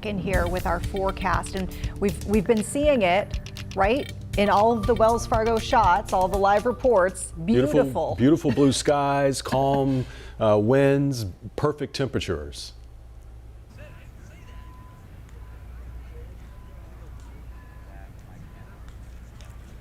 back in here with our forecast, and we've been seeing it, right, in all of the Wells Fargo shots, all the live reports. Beautiful. Beautiful blue skies, calm winds, perfect temperatures.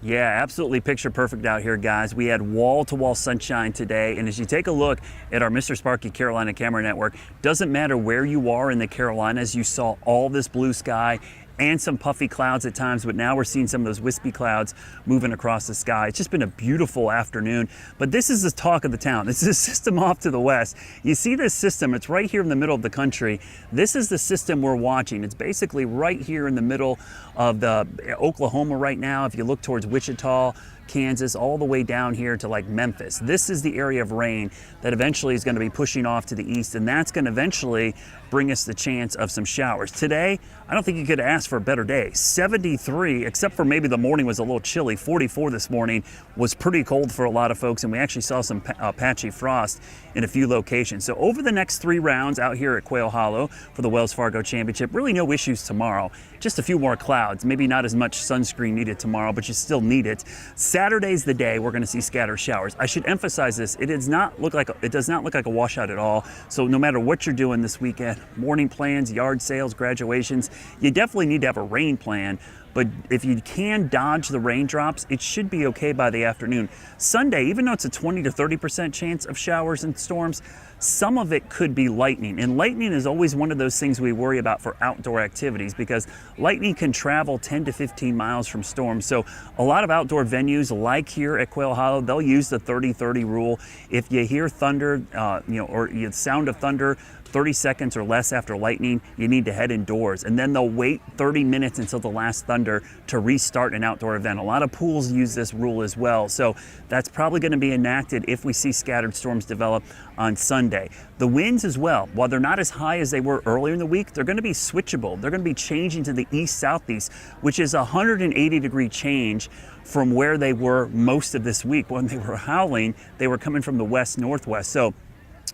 Yeah, absolutely picture perfect out here, guys. We had wall-to-wall sunshine today, and as you take a look at our Mr. Sparky Carolina camera network, doesn't matter where you are in the Carolinas, you saw all this blue sky and some puffy clouds at times, but now we're seeing some of those wispy clouds moving across the sky. It's just been a beautiful afternoon, but this is the talk of the town. This is a system off to the west. You see this system, it's right here in the middle of the country. This is the system we're watching. It's basically right here in the middle of the Oklahoma right now. If you look towards Wichita, Kansas, all the way down here to like Memphis. This is the area of rain that eventually is going to be pushing off to the east, and that's going to eventually bring us the chance of some showers. Today, I don't think you could ask for a better day. 73, except for maybe the morning was a little chilly. 44 this morning was pretty cold for a lot of folks, and we actually saw some patchy frost in a few locations. So over the next 3 rounds out here at Quail Hollow for the Wells Fargo Championship, really no issues tomorrow. Just a few more clouds, maybe not as much sunscreen needed tomorrow, but you still need it. Saturday's the day we're going to see scattered showers. I should emphasize this, it does not look like a washout at all. So no matter what you're doing this weekend, morning plans, yard sales, graduations, you definitely need to have a rain plan. But if you can dodge the raindrops, it should be okay by the afternoon. Sunday, even though it's a 20 to 30% chance of showers and storms, some of it could be lightning. And lightning is always one of those things we worry about for outdoor activities, because lightning can travel 10 to 15 miles from storms. So a lot of outdoor venues like here at Quail Hollow, they'll use the 30-30 rule. If you hear thunder, or the sound of thunder 30 seconds or less after lightning, you need to head indoors. And then they'll wait 30 minutes until the last thunder to restart an outdoor event. A lot of pools use this rule as well. So that's probably going to be enacted if we see scattered storms develop on Sunday. The winds as well, while they're not as high as they were earlier in the week, they're going to be switchable. They're going to be changing to the east-southeast, which is a 180-degree change from where they were most of this week. When they were howling, they were coming from the west-northwest. So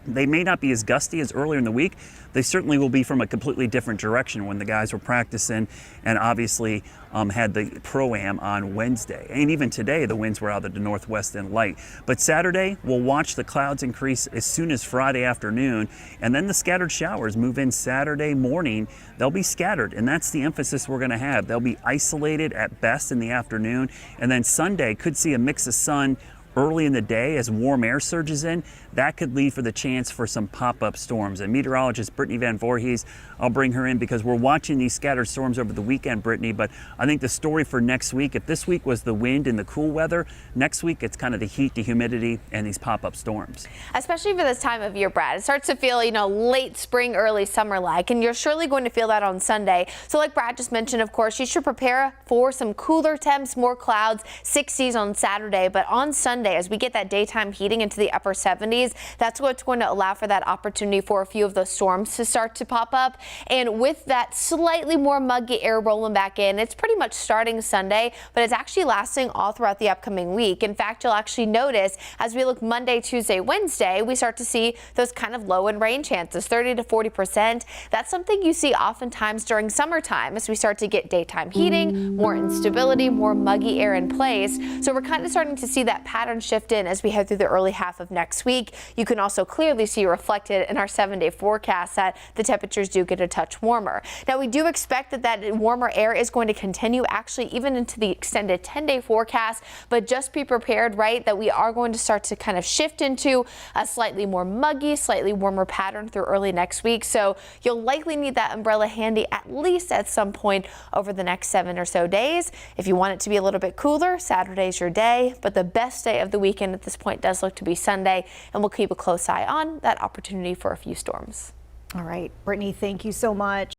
they may not be as gusty as earlier in the week. They certainly will be from a completely different direction when the guys were practicing, and obviously had the Pro-Am on Wednesday. And even today, the winds were out of the northwest and light. But Saturday, we'll watch the clouds increase as soon as Friday afternoon, and then the scattered showers move in Saturday morning. They'll be scattered, and that's the emphasis we're going to have. They'll be isolated at best in the afternoon, and then Sunday could see a mix of sun early in the day as warm air surges in. That could lead for the chance for some pop-up storms. And meteorologist Brittany Van Voorhees, I'll bring her in because we're watching these scattered storms over the weekend, Brittany. But I think the story for next week, if this week was the wind and the cool weather, next week it's kind of the heat, the humidity, and these pop-up storms. Especially for this time of year, Brad. It starts to feel, late spring, early summer-like, and you're surely going to feel that on Sunday. So like Brad just mentioned, of course, you should prepare for some cooler temps, more clouds, 60s on Saturday. But on Sunday, as we get that daytime heating into the upper 70s, that's what's going to allow for that opportunity for a few of those storms to start to pop up. And with that slightly more muggy air rolling back in, it's pretty much starting Sunday, but it's actually lasting all throughout the upcoming week. In fact, you'll actually notice as we look Monday, Tuesday, Wednesday, we start to see those kind of low in rain chances, 30 to 40%. That's something you see oftentimes during summertime as we start to get daytime heating, more instability, more muggy air in place. So we're kind of starting to see that pattern shift in as we head through the early half of next week. You can also clearly see reflected in our 7-day forecast that the temperatures do get a touch warmer. Now, we do expect that warmer air is going to continue actually even into the extended 10-day forecast, but just be prepared, right, that we are going to start to kind of shift into a slightly more muggy, slightly warmer pattern through early next week. So you'll likely need that umbrella handy at least at some point over the next 7 or so days. If you want it to be a little bit cooler, Saturday's your day, but the best day of the weekend at this point does look to be Sunday, and we'll keep a close eye on that opportunity for a few storms. All right, Brittany, thank you so much.